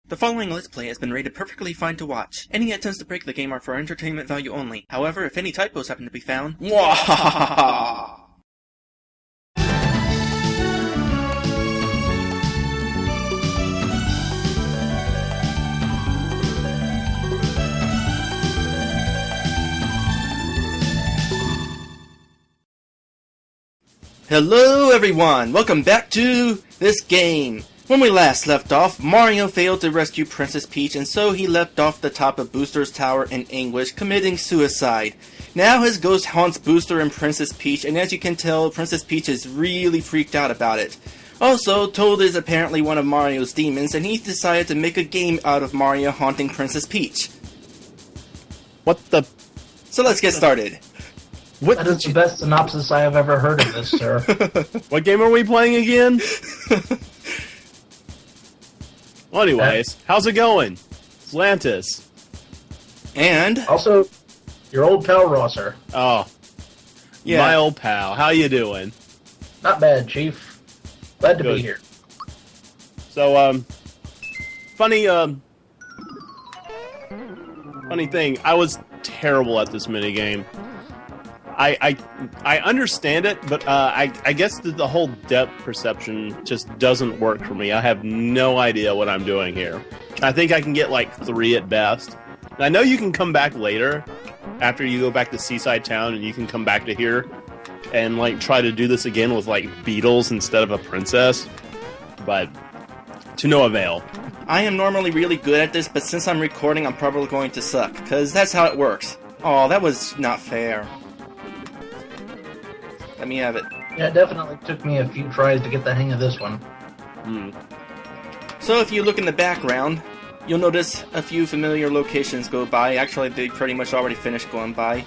The following Let's Play has been rated perfectly fine to watch. Any attempts to break the game are for entertainment value only. However, if any typos happen to be found, mwahahaha! Hello everyone! Welcome back to this game! When we last left off, Mario failed to rescue Princess Peach, and so he leapt off the top of Booster's tower in anguish, committing suicide. Now his ghost haunts Booster and Princess Peach, and as you can tell, Princess Peach is really freaked out about it. Also, Toad is apparently one of Mario's demons, and he decided to make a game out of Mario haunting Princess Peach. What the... So let's get started. That is the best synopsis I have ever heard of this, sir. What game are we playing again? Well, anyways, how's it going? It's Lantis. And... Also, your old pal Rosser. Oh. Yeah. My old pal. How you doing? Not bad, Chief. Glad to be here. So, funny thing, I was terrible at this minigame. I understand it, but I guess that the whole depth perception just doesn't work for me. I have no idea what I'm doing here. I think I can get like 3 at best. And I know you can come back later, after you go back to Seaside Town, and you can come back to here and like try to do this again with like beetles instead of a princess, but to no avail. I am normally really good at this, but since I'm recording, I'm probably going to suck, because that's how it works. Oh, that was not fair. Let me have it. Yeah, it definitely took me a few tries to get the hang of this one. So if you look in the background, you'll notice a few familiar locations go by. Actually, they pretty much already finished going by.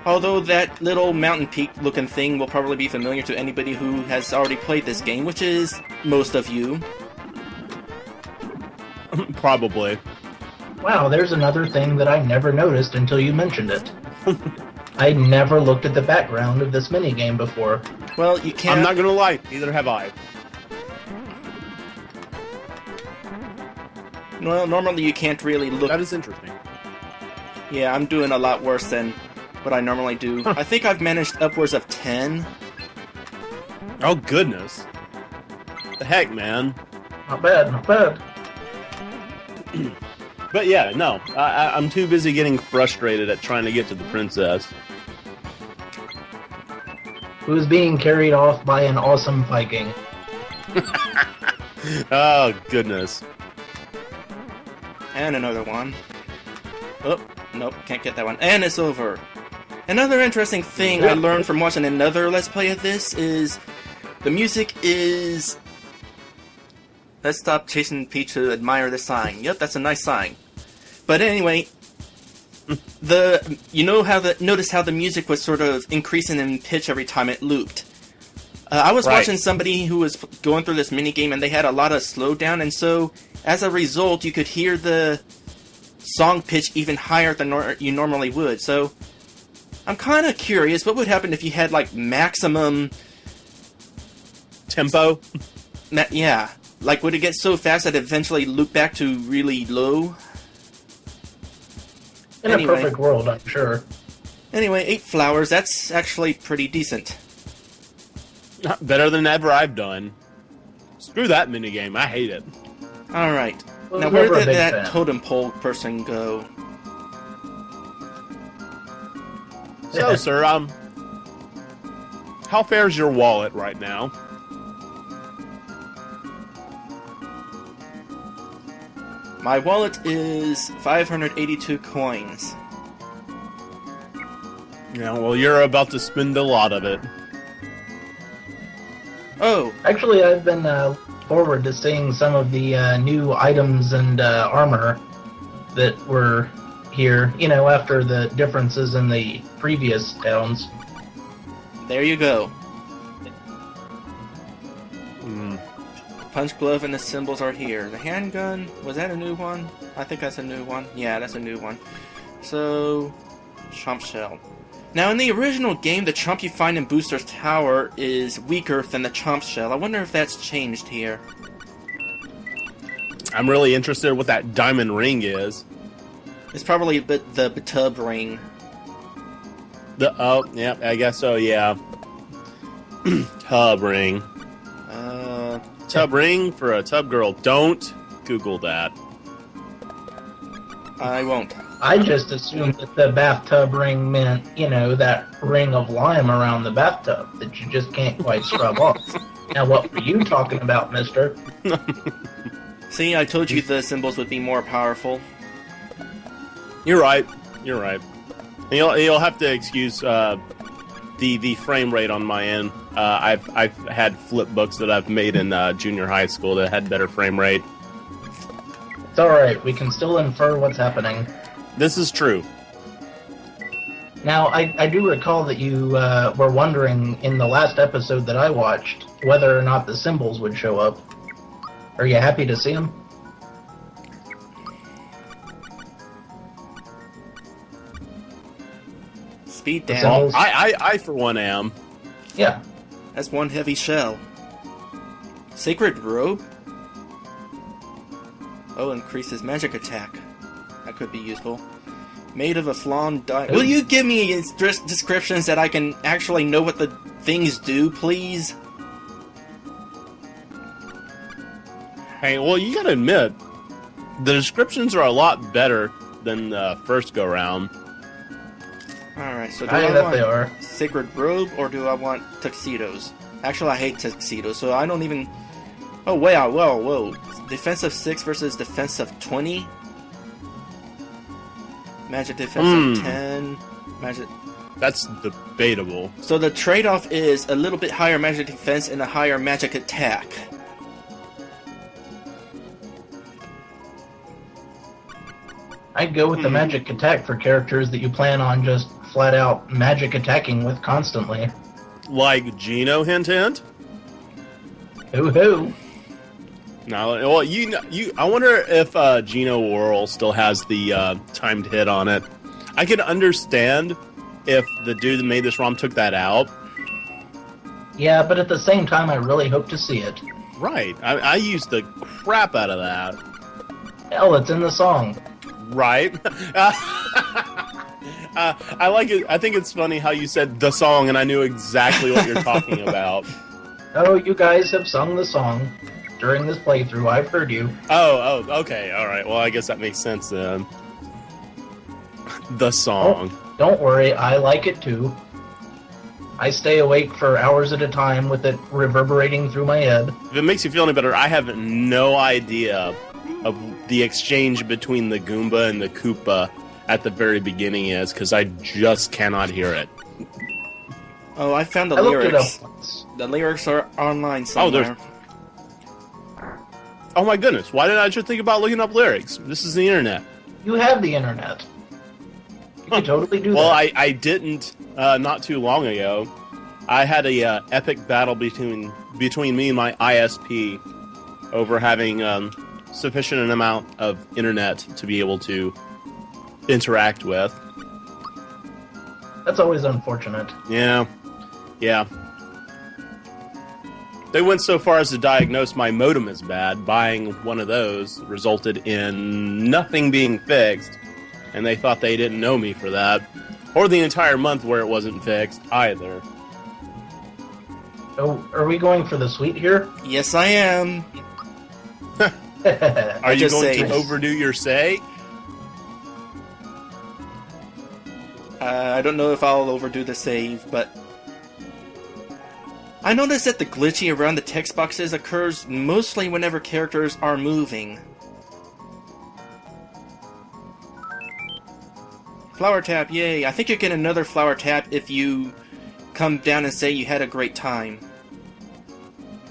Although that little mountain peak looking thing will probably be familiar to anybody who has already played this game, which is most of you. Probably. Wow, there's another thing that I never noticed until you mentioned it. I never looked at the background of this minigame before. Well, you can't... I'm not gonna lie, neither have I. Well, normally you can't really look... That is interesting. Yeah, I'm doing a lot worse than what I normally do. I think I've managed upwards of 10. Oh, goodness. The heck, man. Not bad, not bad. But yeah, no, I'm too busy getting frustrated at trying to get to the princess. Who is being carried off by an awesome Viking. Oh, goodness. And another one. Oh, nope, can't get that one. And it's over. Another interesting thing I learned from watching another Let's Play of this is the music is... Let's stop chasing Peach to admire the sign. Yep, that's a nice sign. But anyway, notice how the music was sort of increasing in pitch every time it looped. I was watching somebody who was going through this minigame, and they had a lot of slowdown, and so as a result, you could hear the song pitch even higher than you normally would. So I'm kind of curious, what would happen if you had like maximum tempo? Yeah. Like, would it get so fast that it eventually loop back to really low? In a perfect world, I'm sure. Anyway, 8 flowers, that's actually pretty decent. Better than ever I've done. Screw that minigame, I hate it. Alright. Well, now, where did that fan. totem pole person go? So, sir, how fares your wallet right now? My wallet is 582 coins. Yeah, well, you're about to spend a lot of it. Oh! Actually, I've been forward to seeing some of the new items and armor that were here, you know, after the differences in the previous towns. There you go. Punch glove and the symbols are here. The handgun, was that a new one? I think that's a new one. Yeah, that's a new one. So, Chomp Shell. Now, in the original game, the chomp you find in Booster's Tower is weaker than the Chomp Shell. I wonder if that's changed here. I'm really interested in what that diamond ring is. It's probably the tub ring. Yeah, I guess so, yeah. Tub ring. Tub ring for a tub girl. Don't Google that. I won't. I just assumed that the bathtub ring meant, that ring of lime around the bathtub that you just can't quite scrub off. Now, what were you talking about, mister? See, I told you the symbols would be more powerful. You're right. You'll have to excuse the frame rate on my end. I've had flip books that I've made in junior high school that had better frame rate. It's alright, we can still infer what's happening. This is true. Now, I do recall that you were wondering in the last episode that I watched whether or not the symbols would show up. Are you happy to see them? Speed down. I for one am. Yeah. That's one heavy shell. Sacred robe? Oh, increases magic attack. That could be useful. Made of a flawn diamond. Will you give me descriptions that I can actually know what the things do, please? Hey, well, you gotta admit, the descriptions are a lot better than the first go-round. Alright, so do I I bet want they are. sacred robe or do I want tuxedos? Actually, I hate tuxedos, so I don't even... Oh, wow, whoa. Defensive 6 versus defensive 20? Magic defensive 10. Magic... That's debatable. So the trade-off is a little bit higher magic defense and a higher magic attack. I'd go with the magic attack for characters that you plan on just flat out magic attacking with constantly. Like Gino, hint hint? Hoo-hoo. No, well, I wonder if Gino Worrell still has the timed hit on it. I could understand if the dude that made this ROM took that out. Yeah, but at the same time, I really hope to see it. Right. I used the crap out of that. Hell, it's in the song. Right. I like it. I think it's funny how you said the song and I knew exactly what you're talking about. Oh, you guys have sung the song during this playthrough. I've heard you. Oh, okay. All right. Well, I guess that makes sense then. The song. Oh, don't worry, I like it too. I stay awake for hours at a time with it reverberating through my head. If it makes you feel any better, I have no idea of the exchange between the Goomba and the Koopa at the very beginning is, because I just cannot hear it. Oh, I found the I looked lyrics. it up once. The lyrics are online somewhere. Oh my goodness, why didn't I just think about looking up lyrics? This is the internet. You have the internet. You can totally do Well, that. I didn't not too long ago. I had a epic battle between me and my ISP over having sufficient amount of internet to be able to interact with. That's always unfortunate. Yeah. They went so far as to diagnose my modem as bad. Buying one of those resulted in nothing being fixed, and they thought they didn't know me for that. Or the entire month where it wasn't fixed either. Oh, are we going for the suite here? Yes, I am. Are you just going saved. to overdo your say? I don't know if I'll overdo the save, but... I noticed that the glitchy around the text boxes occurs mostly whenever characters are moving. Flower tap, yay. I think you get another flower tap if you come down and say you had a great time.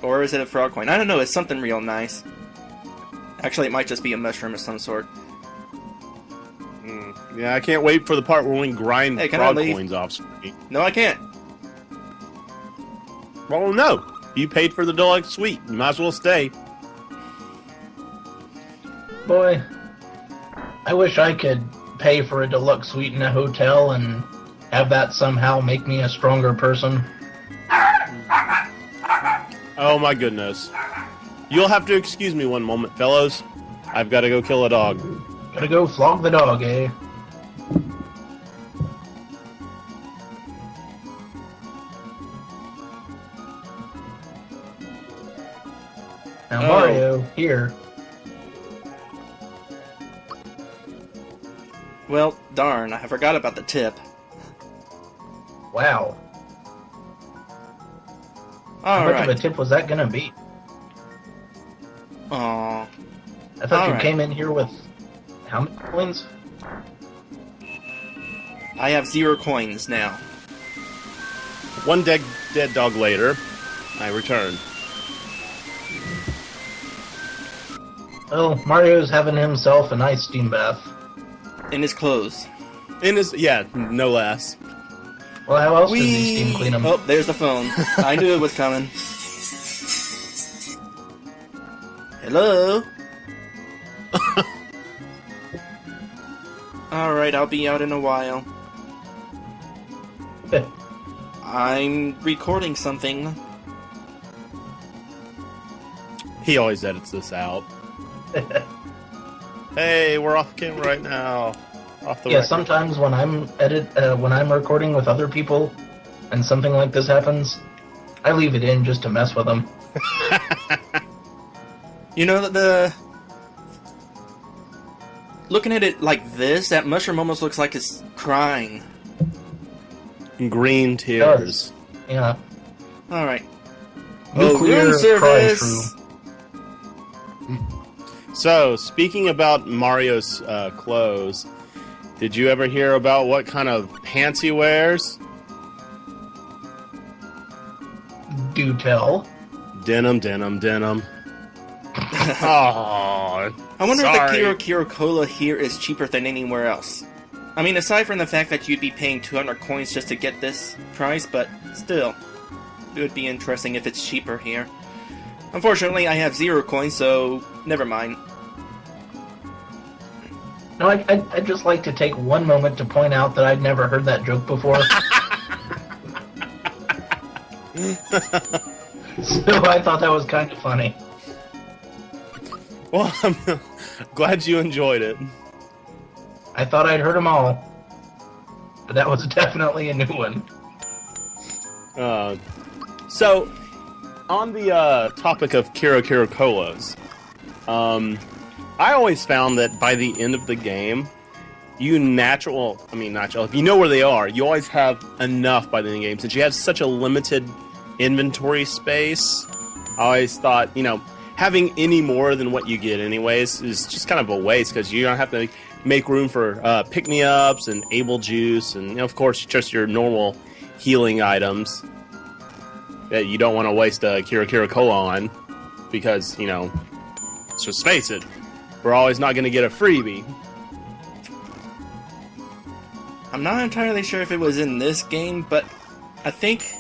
Or is it a frog coin? I don't know, it's something real nice. Actually, it might just be a mushroom of some sort. Yeah, I can't wait for the part where we can grind Hey, can I frog leave? coins off screen. No, I can't. Well, no. You paid for the deluxe suite. You might as well stay. Boy, I wish I could pay for a deluxe suite in a hotel and have that somehow make me a stronger person. Oh my goodness. You'll have to excuse me one moment, fellows. I've got to go kill a dog. Gotta go flog the dog, eh? Now Mario, here. Well, darn, I forgot about the tip. Wow. How much Alright. of a tip was that gonna be? Aww. I thought you Alright. came in here with how many coins? I have 0 coins now. One dead dog later, I return. Well, Mario's having himself a nice steam bath. In his clothes. In his, yeah, no less. Well, how else does he steam clean them? Oh, there's the phone. I knew it was coming. Hello? Alright, I'll be out in a while. I'm recording something. He always edits this out. Hey, we're off camera right now. Off the Yeah, record. sometimes when I'm recording with other people, and something like this happens, I leave it in just to mess with them. You know, looking at it like this, that mushroom almost looks like it's crying. Green tears. Yeah. Alright. Nuclear room cry service! So, speaking about Mario's clothes, did you ever hear about what kind of pants he wears? Do tell. Denim, denim, denim. Oh, I wonder sorry. if the Kiro Cola here is cheaper than anywhere else. I mean, aside from the fact that you'd be paying 200 coins just to get this price, but still, it would be interesting if it's cheaper here. Unfortunately, I have 0 coins, so never mind. No, I'd just like to take one moment to point out that I'd never heard that joke before. So I thought that was kind of funny. Well, I'm glad you enjoyed it. I thought I'd heard them all. But that was definitely a new one. So, on the topic of Kiro Colas, I always found that by the end of the game, if you know where they are, you always have enough by the end of the game. Since you have such a limited inventory space, I always thought, having any more than what you get anyways is just kind of a waste, because you don't have to make room for pick-me-ups and able juice, and of course just your normal healing items that you don't want to waste a Kiro Cola on, because, let's just face it, we're always not going to get a freebie. I'm not entirely sure if it was in this game, but I think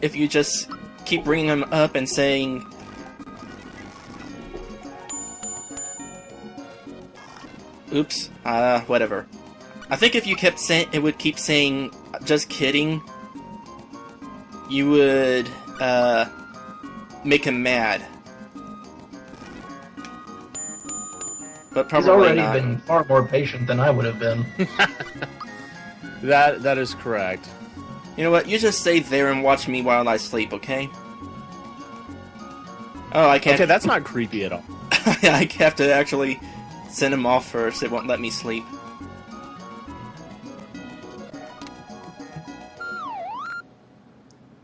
if you just keep bringing them up and saying, oops, whatever. I think if you kept saying, it would keep saying, just kidding, you would, make him mad. But probably He's already not. been far more patient than I would have been. That is correct. You know what? You just stay there and watch me while I sleep, okay? Oh, I can't. Okay, that's not creepy at all. I have to actually send him off first. It won't let me sleep.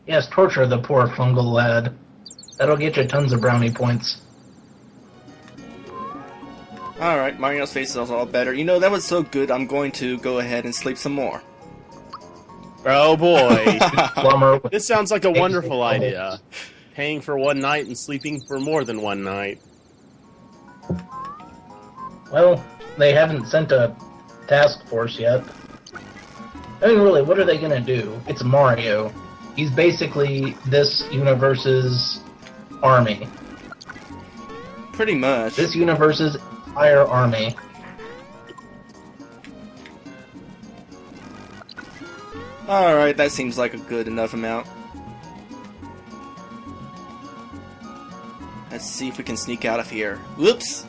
Yes, torture the poor fungal lad. That'll get you tons of brownie points. Alright, Mario's face is all better. You know, that was so good, I'm going to go ahead and sleep some more. Oh boy. Plumber with This sounds like a wonderful idea. Paying for one night and sleeping for more than one night. Well, they haven't sent a task force yet. I mean, really, what are they gonna do? It's Mario. He's basically this universe's army. Pretty much. This universe's entire army. Alright, that seems like a good enough amount. Let's see if we can sneak out of here. Whoops!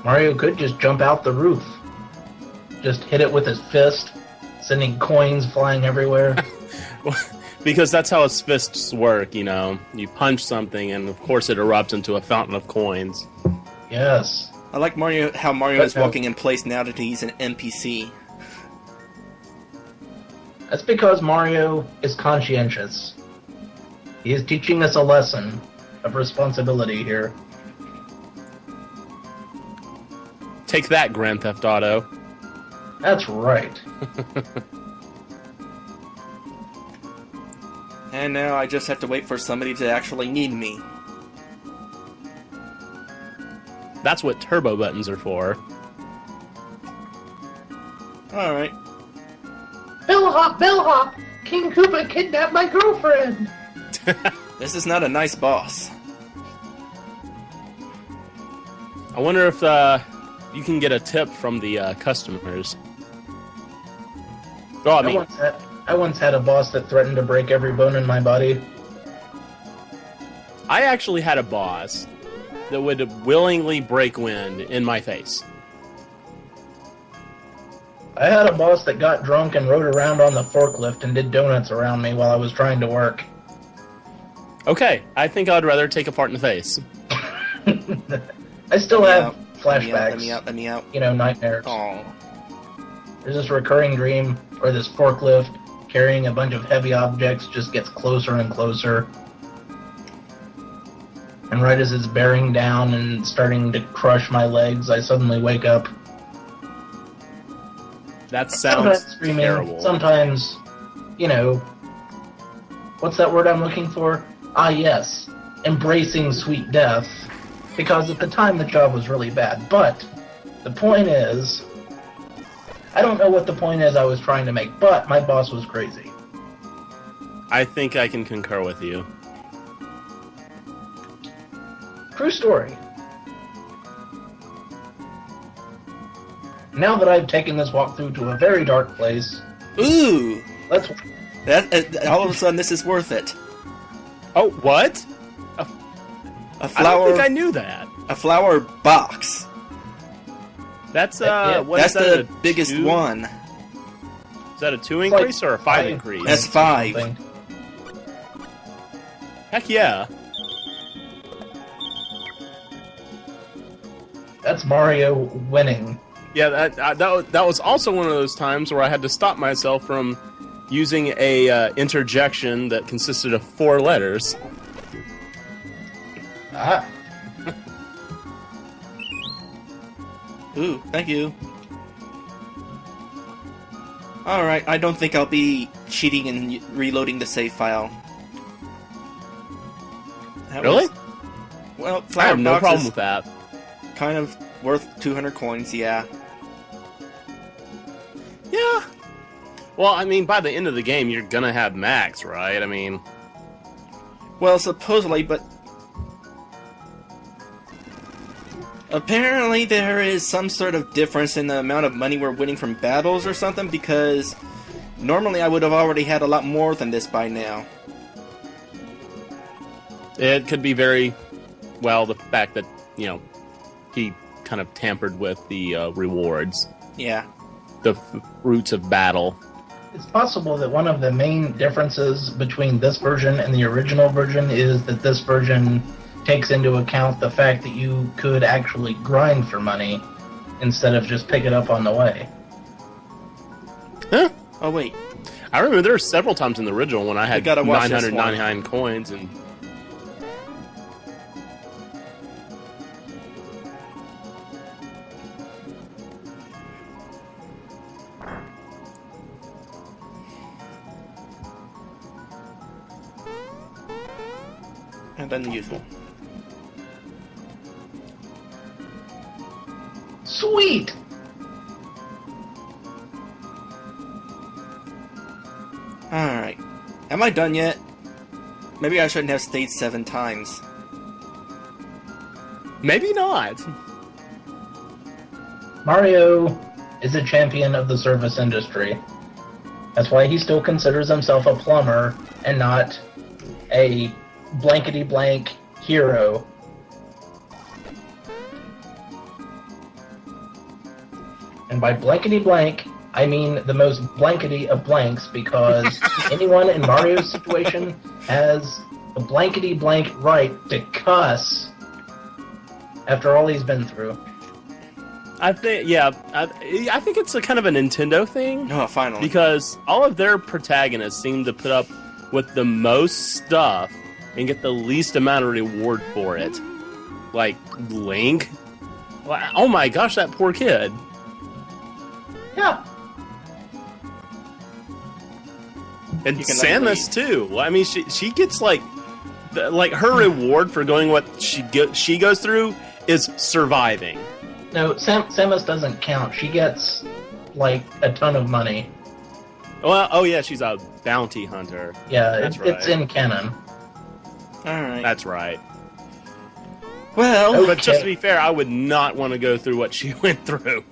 Mario could just jump out the roof. Just hit it with his fist, sending coins flying everywhere. Because that's how his fists work, you know. You punch something, and of course it erupts into a fountain of coins. Yes. I like how Mario is walking in place now that he's an NPC. That's because Mario is conscientious. He is teaching us a lesson of responsibility here. Take that, Grand Theft Auto. That's right. And now I just have to wait for somebody to actually need me. That's what turbo buttons are for. Alright. Bellhop! King Koopa kidnapped my girlfriend! This is not a nice boss. I wonder if you can get a tip from the customers. Oh, I once had a boss that threatened to break every bone in my body. I actually had a boss that would willingly break wind in my face. I had a boss that got drunk and rode around on the forklift and did donuts around me while I was trying to work. Okay, I think I'd rather take a fart in the face. I still have flashbacks. Let me out. You know, nightmares. Oh. There's this recurring dream where this forklift carrying a bunch of heavy objects just gets closer and closer. And right as it's bearing down and starting to crush my legs, I suddenly wake up. That sounds screaming, terrible. Sometimes, you know, what's that word I'm looking for? Ah, yes, embracing sweet death. Because at the time the job was really bad. But the point is, I don't know what the point is I was trying to make, but my boss was crazy. I think I can concur with you. True story. Now that I've taken this walkthrough to a very dark place, Ooh! let's... All of a sudden, this is worth it. Oh, what? A flower. I don't think I knew that. A flower box. That's what That's is that, the biggest 2? one. Is that a 2 increase or a 5 increase? That's 5. Something. Heck yeah. That's Mario winning. Yeah, that was also one of those times where I had to stop myself from using a interjection that consisted of 4 letters. Ah. Ooh, thank you. Alright, I don't think I'll be cheating and reloading the save file. Really? Well, I flower have no box problem is with that. kind of worth 200 coins, yeah. Yeah. Well, I mean, by the end of the game, you're gonna have max, right? I mean... Well, supposedly, but... Apparently there is some sort of difference in the amount of money we're winning from battles or something, because normally I would have already had a lot more than this by now. It could be very... Well, the fact that, you know, he kind of tampered with the rewards. Yeah. The fruits of battle. It's possible that one of the main differences between this version and the original version is that this version takes into account the fact that you could actually grind for money instead of just pick it up on the way. Huh? Oh, wait. I remember there were several times in the original when I had gotta watch this one. 999 coins and... And then the usual. Sweet! Alright. Am I done yet? Maybe I shouldn't have stayed 7 times. Maybe not. Mario is a champion of the service industry. That's why he still considers himself a plumber and not a blankety blank hero. And by blankety blank, I mean the most blankety of blanks, because anyone in Mario's situation has a blankety blank right to cuss after all he's been through. I think, I think it's a kind of a Nintendo thing. Oh, finally. Because all of their protagonists seem to put up with the most stuff and get the least amount of reward for it. Like, Link? Oh my gosh, that poor kid. Yeah. And Samus, too. Well, I mean, she gets, like her reward for going what she goes through is surviving. No, Samus doesn't count. She gets, like, a ton of money. Well, oh yeah, she's a bounty hunter. Yeah, it's in canon. Alright. That's right. Well, Okay. But just to be fair, I would not want to go through what she went through.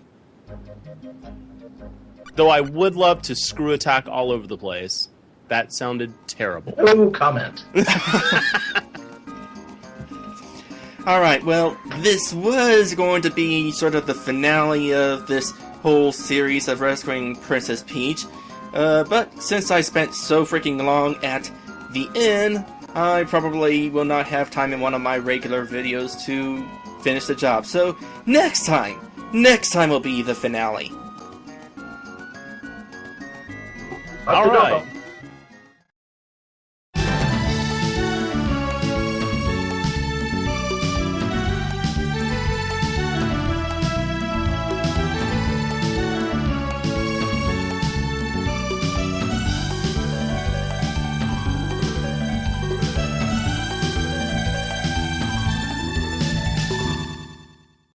Though I would love to screw attack all over the place. That sounded terrible. No comment. alright, well, this was going to be sort of the finale of this whole series of rescuing Princess Peach. But since I spent so freaking long at the inn, I probably will not have time in one of my regular videos to finish the job. So, next time will be the finale. All right.